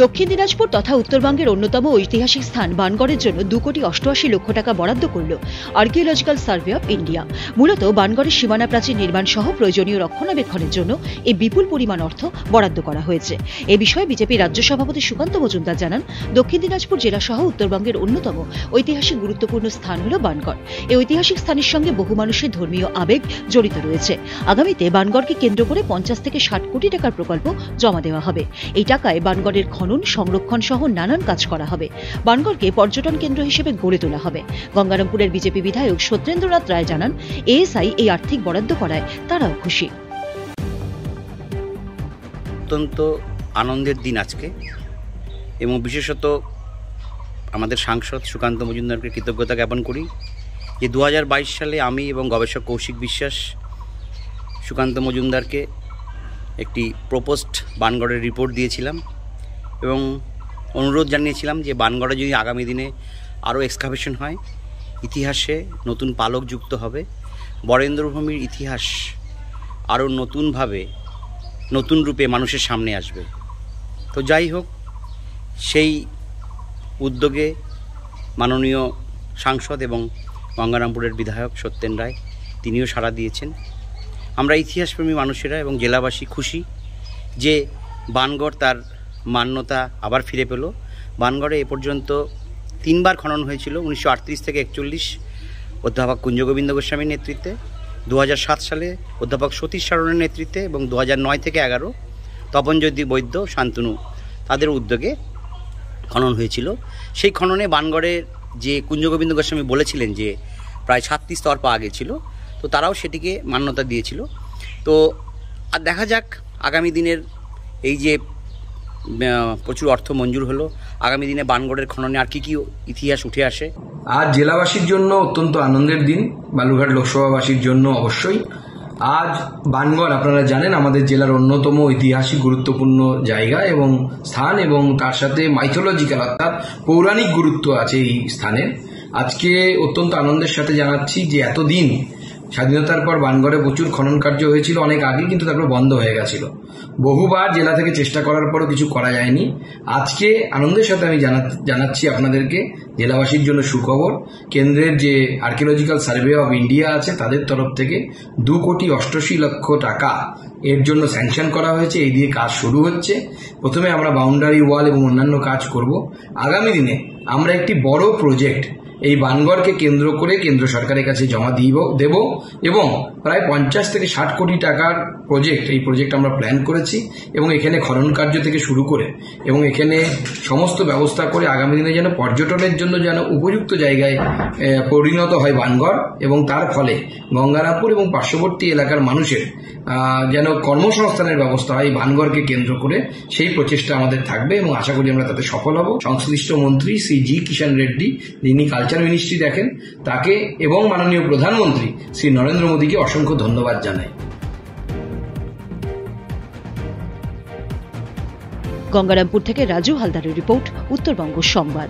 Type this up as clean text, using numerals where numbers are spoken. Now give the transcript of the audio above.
দক্ষিণ দিনাজপুর তথা উত্তরবঙ্গের অন্যতম ঐতিহাসিক স্থান বানগড়ের জন্য 2,88,00,000 টাকা বরাদ্দ করল আর্কিওলজিক্যাল সার্ভে অফ ইন্ডিয়া। মূলত বানগড়ের সীমানা প্রাচীর নির্মাণ সহ প্রয়োজনীয় রক্ষণাবেক্ষণের জন্য এই বিপুল পরিমাণ অর্থ বরাদ্দ করা হয়েছে। এ বিষয়ে বিজেপি রাজ্য সভাপতি সুকান্ত মজুমদার জানান, দক্ষিণ দিনাজপুর জেলা সহ উত্তরবঙ্গের অন্যতম ঐতিহাসিক গুরুত্বপূর্ণ স্থান হল বানগড়। এই ঐতিহাসিক স্থানের সঙ্গে বহু মানুষের ধর্মীয় আবেগ জড়িত রয়েছে। আগামীতে বানগড়কে কেন্দ্র করে 50 থেকে 60 কোটি টাকার প্রকল্প জমা দেওয়া হবে। এই টাকায় বানগড়ের খনন, সংরক্ষণ সহ নানান কাজ করা হবে। বানগড়কে পর্যটন কেন্দ্র হিসেবে গড়ে তোলা হবে। গঙ্গারামপুরের বিজেপি বিধায়ক সত্যেন্দ্রনাথ রায় জানান, এএসআই এই আর্থিক বরাদ্দ করায় তারাও খুশি। অত্যন্ত আনন্দের দিন আজকে, এবং বিশেষত আমাদের সাংসদ সুকান্ত মজুমদারকে কৃতজ্ঞতা জ্ঞাপন করি যে 2022 সালে আমি এবং গবেষক কৌশিক বিশ্বাস সুকান্ত মজুমদারকে একটি প্রপোজড বানগড়ের রিপোর্ট দিয়েছিলাম এবং অনুরোধ জানিয়েছিলাম যে বানগড়ে যদি আগামী দিনে আরও এক্সকাভেশন হয়, ইতিহাসে নতুন পালক যুক্ত হবে, বরেন্দ্রভূমির ইতিহাস আরও নতুনভাবে নতুন রূপে মানুষের সামনে আসবে। তো যাই হোক, সেই উদ্যোগে মাননীয় সাংসদ এবং গঙ্গারামপুরের বিধায়ক সত্যেন রায় তিনিও সাড়া দিয়েছেন। আমরা ইতিহাসপ্রেমী মানুষেরা এবং জেলাবাসী খুশি যে বানগড় তার মান্যতা আবার ফিরে পেল। বানগড়ে এ পর্যন্ত 3 বার খনন হয়েছিল, 1938 থেকে 41 অধ্যাপক কুঞ্জগোবিন্দ গোস্বামীর নেতৃত্বে, 2007 সালে অধ্যাপক সতীশ সারণের নেতৃত্বে এবং 2009 থেকে 11 তপনজ্যোতি বৈদ্য, শান্তনু তাদের উদ্যোগে খনন হয়েছিল। সেই খননে বানগড়ের যে কুঞ্জগোবিন্দ গোস্বামী বলেছিলেন যে প্রায় 36 স্তর পাওয়া গেছিল, তো তারাও সেটিকে মান্যতা দিয়েছিল। তো আর দেখা যাক আগামী দিনের এই যে প্রচুর অর্থ মঞ্জুর হলো, আগামী দিনে বানগড়ের খননে আর কি ইতিহাস উঠে আসে। আজ জেলাবাসীর জন্য অত্যন্ত আনন্দের দিন, বালুরঘাট লোকসভাবাসীর জন্য অবশ্যই। আজ বানগড় আপনারা জানেন আমাদের জেলার অন্যতম ঐতিহাসিক গুরুত্বপূর্ণ জায়গা এবং স্থান, এবং তার সাথে মাইথোলজিক্যাল অর্থাৎ পৌরাণিক গুরুত্ব আছে এই স্থানের। আজকে অত্যন্ত আনন্দের সাথে জানাচ্ছি যে এতদিন স্বাধীনতার পর বানগড়ে প্রচুর খনন কার্য হয়েছিল অনেক আগে, কিন্তু তারপর বন্ধ হয়ে গেছিল। বহুবার জেলা থেকে চেষ্টা করার পরও কিছু করা যায়নি। আজকে আনন্দের সাথে আমি জানাচ্ছি আপনাদেরকে, জেলাবাসীর জন্য সুখবর, কেন্দ্রের যে আর্কিওলজিক্যাল সার্ভে অফ ইন্ডিয়া আছে তাদের তরফ থেকে 2,88,00,000 টাকা এর জন্য স্যাংশন করা হয়েছে। এই দিয়ে কাজ শুরু হচ্ছে। প্রথমে আমরা বাউন্ডারি ওয়াল এবং অন্যান্য কাজ করব। আগামী দিনে আমরা একটি বড় প্রজেক্ট এই বানগড়কে কেন্দ্র করে কেন্দ্র সরকারের কাছে জমা দেব এবং প্রায় 50 থেকে 60 কোটি টাকার প্রজেক্ট, এই প্রজেক্ট আমরা প্ল্যান করেছি এবং এখানে খনন কার্য থেকে শুরু করে এবং এখানে সমস্ত ব্যবস্থা করে আগামী দিনে যেন পর্যটনের জন্য যেন উপযুক্ত জায়গায় পরিণত হয় বানগড়, এবং তার ফলে গঙ্গারামপুর এবং পার্শ্ববর্তী এলাকার মানুষের যেন কর্মসংস্থানের ব্যবস্থা হয় বানগড়কে কেন্দ্র করে, সেই প্রচেষ্টা আমাদের থাকবে এবং আশা করি আমরা তাতে সফল হব। সংশ্লিষ্ট মন্ত্রী শ্রী জি কিষাণ রেড্ডি, যিনি কালচার মিনিস্ট্রি দেখেন, তাকে এবং মাননীয় প্রধানমন্ত্রী শ্রী নরেন্দ্র মোদীকে অসংখ্য ধন্যবাদ জানাই। গঙ্গারামপুর থেকে রাজু হালদারের রিপোর্ট, উত্তরবঙ্গ সংবাদ।